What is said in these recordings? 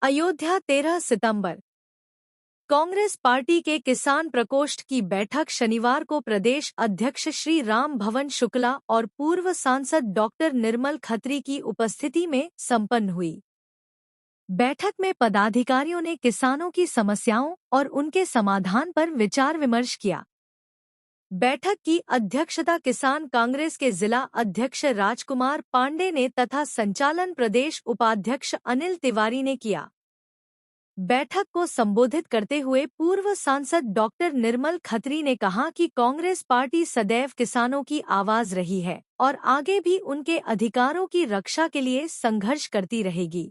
अयोध्या 13 सितंबर। Congress party के किसान प्रकोष्ठ की बैठक शनिवार को प्रदेश अध्यक्ष श्री राम भवन शुक्ला और पूर्व सांसद डॉक्टर निर्मल खत्री की उपस्थिति में संपन्न हुई। बैठक में पदाधिकारियों ने किसानों की समस्याओं और उनके समाधान पर विचार विमर्श किया। बैठक की अध्यक्षता किसान कांग्रेस के जिला अध्यक्ष राजकुमार पांडे ने तथा संचालन प्रदेश उपाध्यक्ष अनिल तिवारी ने किया। बैठक को संबोधित करते हुए पूर्व सांसद डॉक्टर निर्मल खत्री ने कहा कि कांग्रेस पार्टी सदैव किसानों की आवाज रही है और आगे भी उनके अधिकारों की रक्षा के लिए संघर्ष करती रहेगी।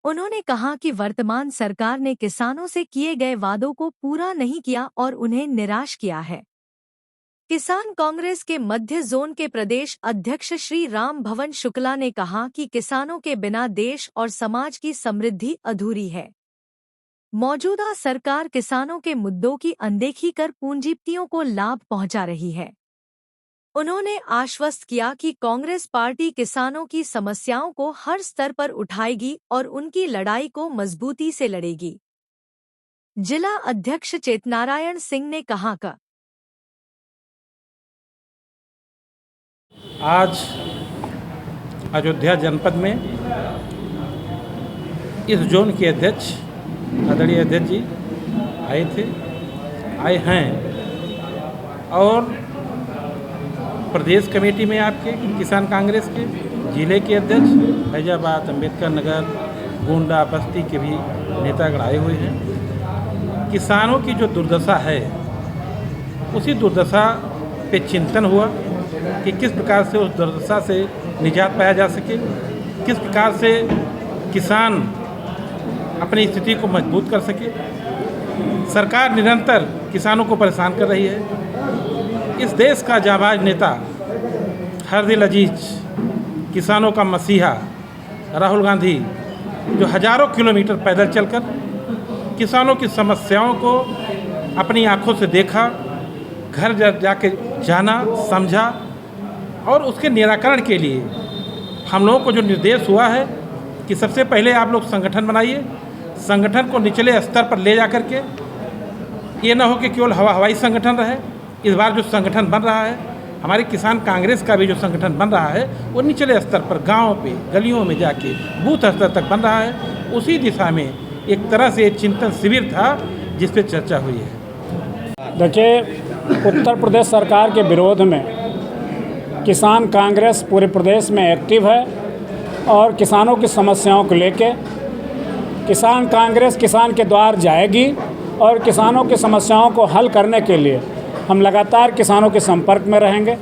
उन्होंने कहा कि वर्तमान सरकार ने किसानों से किए गए वादों को पूरा नहीं किया और उन्हें निराश किया है। किसान कांग्रेस के मध्य जोन के प्रदेश अध्यक्ष श्री राम भवन शुक्ला ने कहा कि किसानों के बिना देश और समाज की समृद्धि अधूरी है। मौजूदा सरकार किसानों के मुद्दों की अनदेखी कर पूंजीपतियों को लाभ पहुंचा रही है। उन्होंने आश्वस्त किया कि कांग्रेस पार्टी किसानों की समस्याओं को हर स्तर पर उठाएगी और उनकी लड़ाई को मजबूती से लड़ेगी। जिला अध्यक्ष चेतनारायण सिंह ने कहा कि आज अयोध्या जनपद में इस जोन के अध्यक्ष आदरणीय अध्यक्ष जी आए हैं और प्रदेश कमेटी में आपके किसान कांग्रेस के जिले के अध्यक्ष फैजाबाद, अम्बेडकर नगर, गोंडा, बस्ती के भी नेतागण आए हुए हैं। किसानों की जो दुर्दशा है उसी दुर्दशा पे चिंतन हुआ कि किस प्रकार से उस दुर्दशा से निजात पाया जा सके, किस प्रकार से किसान अपनी स्थिति को मजबूत कर सके। सरकार निरंतर किसानों को परेशान कर रही है। इस देश का जाबाज नेता हरदिल अजीज, किसानों का मसीहा राहुल गांधी, जो हजारों किलोमीटर पैदल चलकर किसानों की समस्याओं को अपनी आंखों से देखा, घर जाके जाना, समझा और उसके निराकरण के लिए हम लोगों को जो निर्देश हुआ है कि सबसे पहले आप लोग संगठन बनाइए, संगठन को निचले स्तर पर ले जा कर के ये ना हो कि केवल हवाई संगठन रहे। इस बार जो संगठन बन रहा है, हमारे किसान कांग्रेस का भी जो संगठन बन रहा है वो निचले स्तर पर गाँव पे गलियों में जाके बूथ स्तर तक बन रहा है। उसी दिशा में एक तरह से चिंतन शिविर था जिस पे चर्चा हुई है। देखिए, उत्तर प्रदेश सरकार के विरोध में किसान कांग्रेस पूरे प्रदेश में एक्टिव है और किसानों की समस्याओं को लेके किसान कांग्रेस किसान के द्वार जाएगी और किसानों की समस्याओं को हल करने के लिए हम लगातार किसानों के संपर्क में रहेंगे।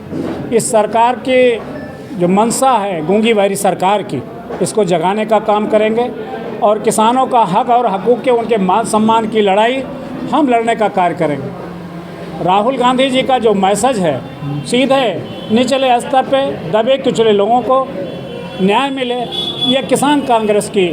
इस सरकार की जो मंशा है गूंगी बहरी सरकार की, इसको जगाने का काम करेंगे और किसानों का हक और हकूक़ के उनके मान सम्मान की लड़ाई हम लड़ने का कार्य करेंगे। राहुल गांधी जी का जो मैसेज है सीधे निचले स्तर पे दबे कुचले लोगों को न्याय मिले, ये किसान कांग्रेस की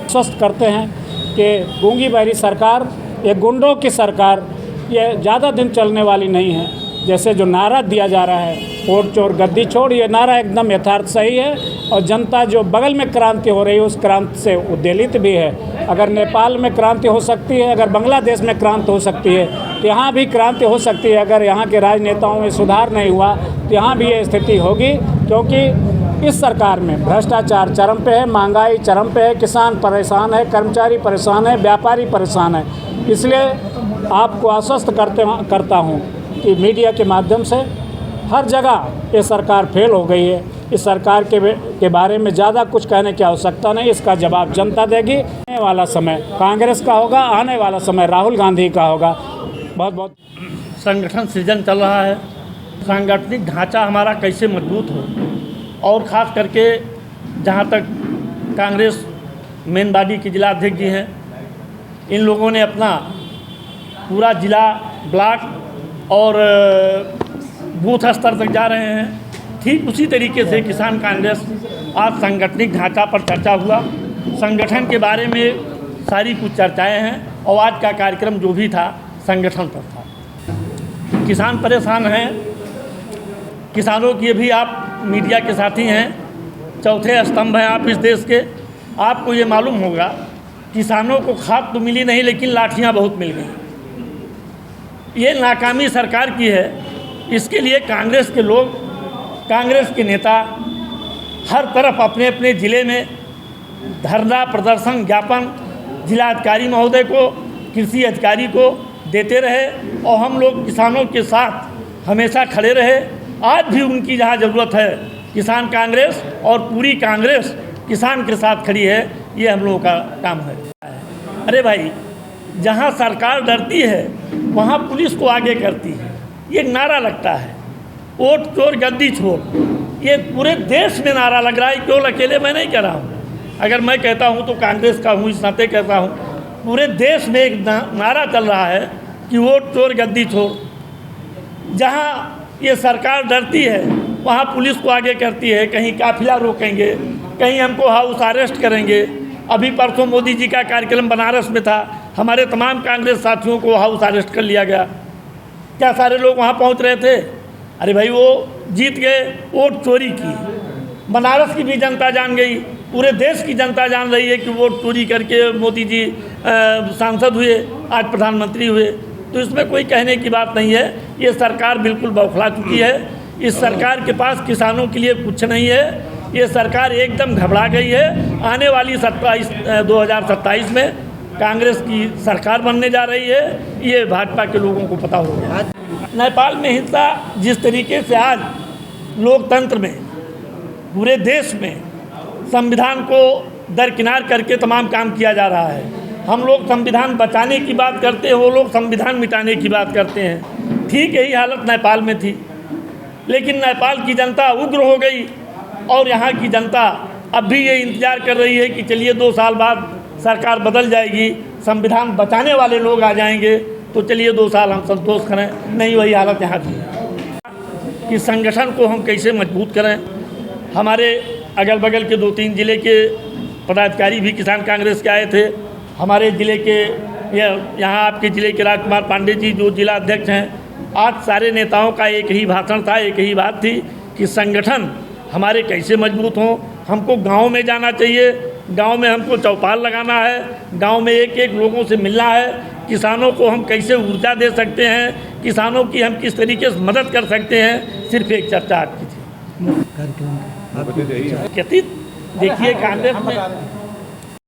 स्वस्थ करते हैं कि गूंगी बहरी सरकार, ये गुंडों की सरकार, ये ज़्यादा दिन चलने वाली नहीं है। जैसे जो नारा दिया जा रहा है वोट चोर गद्दी छोड़, ये नारा एकदम यथार्थ सही है और जनता जो बगल में क्रांति हो रही है उस क्रांति से उद्वेलित भी है। अगर नेपाल में क्रांति हो सकती है, अगर बांग्लादेश में क्रांति हो सकती है तो यहाँ भी क्रांति हो सकती है। अगर यहाँ के राजनेताओं में सुधार नहीं हुआ तो यहाँ भी ये स्थिति होगी, क्योंकि इस सरकार में भ्रष्टाचार चरम पे है, महंगाई चरम पे है, किसान परेशान है, कर्मचारी परेशान है, व्यापारी परेशान है। इसलिए आपको आश्वस्त करता हूँ कि मीडिया के माध्यम से हर जगह ये सरकार फेल हो गई है। इस सरकार के बारे में ज़्यादा कुछ कहने की आवश्यकता नहीं, इसका जवाब जनता देगी। आने वाला समय कांग्रेस का होगा, आने वाला समय राहुल गांधी का होगा। बहुत बहुत संगठन सृजन चल रहा है। सांगठनिक ढांचा हमारा कैसे मजबूत हो, और ख़ास करके जहाँ तक कांग्रेस मेन बॉडी के जिला अध्यक्ष जी हैं, इन लोगों ने अपना पूरा जिला, ब्लॉक और बूथ स्तर तक जा रहे हैं। ठीक उसी तरीके से किसान कांग्रेस आज सांगठनिक ढांचा पर चर्चा हुआ, संगठन के बारे में सारी कुछ चर्चाएं हैं और आज का कार्यक्रम जो भी था संगठन पर था। किसान परेशान हैं, किसानों की भी आप मीडिया के साथी हैं, चौथे स्तंभ हैं आप इस देश के। आपको ये मालूम होगा किसानों को खाद तो मिली नहीं, लेकिन लाठियाँ बहुत मिल गई। ये नाकामी सरकार की है। इसके लिए कांग्रेस के लोग, कांग्रेस के नेता हर तरफ अपने अपने ज़िले में धरना प्रदर्शन ज्ञापन जिलाधिकारी महोदय को, कृषि अधिकारी को देते रहे और हम लोग किसानों के साथ हमेशा खड़े रहे। आज भी उनकी जहाँ ज़रूरत है, किसान कांग्रेस और पूरी कांग्रेस किसान के साथ खड़ी है। ये हम लोगों का काम है। अरे भाई, जहाँ सरकार डरती है वहाँ पुलिस को आगे करती है। ये नारा लगता है, वोट चोर गद्दी छोड़। ये पूरे देश में नारा लग रहा है, केवल अकेले मैं नहीं कह रहा हूँ। अगर मैं कहता हूँ तो कांग्रेस का हूँ, इस नाते कहता हूँ। पूरे देश में एक नारा चल रहा है कि वोट चोर गद्दी छोड़। जहाँ ये सरकार डरती है वहाँ पुलिस को आगे करती है। कहीं काफिला रोकेंगे, कहीं हमको हाउस अरेस्ट करेंगे। अभी परसों मोदी जी का कार्यक्रम बनारस में था, हमारे तमाम कांग्रेस साथियों को हाउस अरेस्ट कर लिया गया। क्या सारे लोग वहाँ पहुँच रहे थे? अरे भाई, वो जीत गए, वोट चोरी की। बनारस की भी जनता जान गई, पूरे देश की जनता जान रही है कि वोट चोरी करके मोदी जी सांसद हुए, आज प्रधानमंत्री हुए। तो इसमें कोई कहने की बात नहीं है। ये सरकार बिल्कुल बौखला चुकी है। इस सरकार के पास किसानों के लिए कुछ नहीं है। ये सरकार एकदम घबरा गई है। आने वाली 2027 में कांग्रेस की सरकार बनने जा रही है, ये भाजपा के लोगों को पता हो गया। नेपाल में हिंसा जिस तरीके से आज लोकतंत्र में, पूरे देश में संविधान को दरकिनार करके तमाम काम किया जा रहा है। हम लोग संविधान बचाने की बात करते हैं, वो लोग संविधान मिटाने की बात करते हैं। ठीक यही हालत नेपाल में थी, लेकिन नेपाल की जनता उग्र हो गई और यहाँ की जनता अब भी ये इंतज़ार कर रही है कि चलिए 2 साल बाद सरकार बदल जाएगी, संविधान बचाने वाले लोग आ जाएंगे, तो चलिए 2 साल हम संतोष करें। नहीं, वही हालत यहाँ की कि संगठन को हम कैसे मजबूत करें। हमारे अगल बगल के 2-3 ज़िले के पदाधिकारी भी किसान कांग्रेस के आए थे। हमारे ज़िले के यहाँ आपके ज़िले के राजकुमार पांडे जी जो जिला अध्यक्ष हैं, आज सारे नेताओं का एक ही भाषण था, एक ही बात थी कि संगठन हमारे कैसे मजबूत हों। हमको गांव में जाना चाहिए, गांव में हमको चौपाल लगाना है, गांव में एक एक लोगों से मिलना है। किसानों को हम कैसे ऊर्जा दे सकते हैं, किसानों की हम किस तरीके से मदद कर सकते हैं, सिर्फ एक चर्चा आज की थी। देखिए, कांग्रेस में